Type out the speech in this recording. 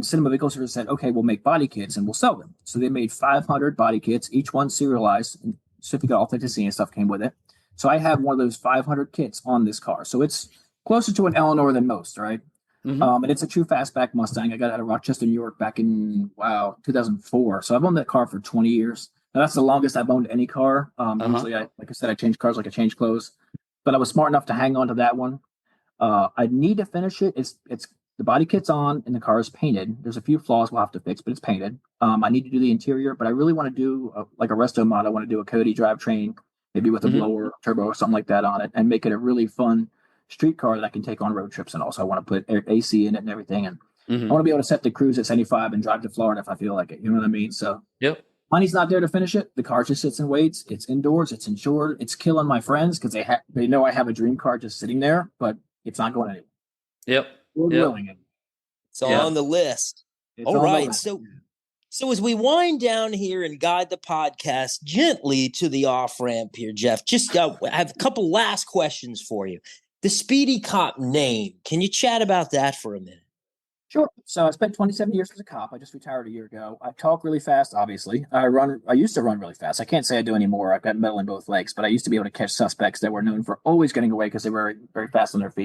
Cinema Vehicles said, okay, we'll make body kits and we'll sell them. So they made 500 body kits, each one serialized, and certificate of authenticity and stuff came with it. So I have one of those 500 kits on this car. So it's closer to an Eleanor than most, right? And it's a true fastback Mustang. I got it out of Rochester, New York back in, 2004. So I've owned that car for 20 years. Now, that's the longest I've owned any car. Usually, like I said, I change cars like I change clothes. But I was smart enough to hang on to that one. I need to finish it. It's the body kit's on and the car is painted. There's a few flaws we'll have to fix, but it's painted. I need to do the interior, but I really want to do like a resto mod. I want to do a Cody drivetrain, maybe with a blower, turbo, or something like that on it, and make it a really fun street car that I can take on road trips. And also, I want to put AC in it and everything. And I want to be able to set the cruise at 75 and drive to Florida if I feel like it. You know what I mean? So money's not there to finish it. The car just sits and waits. It's indoors. It's insured. It's killing my friends because they know I have a dream car just sitting there, but it's not going anywhere. We're willing it. It's on the list. All right. So as we wind down here and guide the podcast gently to the off-ramp here, Jeff, just I have a couple last questions for you. The Speedy Cop name, can you chat about that for a minute? Sure. So I spent 27 years as a cop. I just retired a year ago. I talk really fast, obviously. I used to run really fast. I can't say I do anymore. I've got metal in both legs, but I used to be able to catch suspects that were known for always getting away because they were very, very fast on their feet.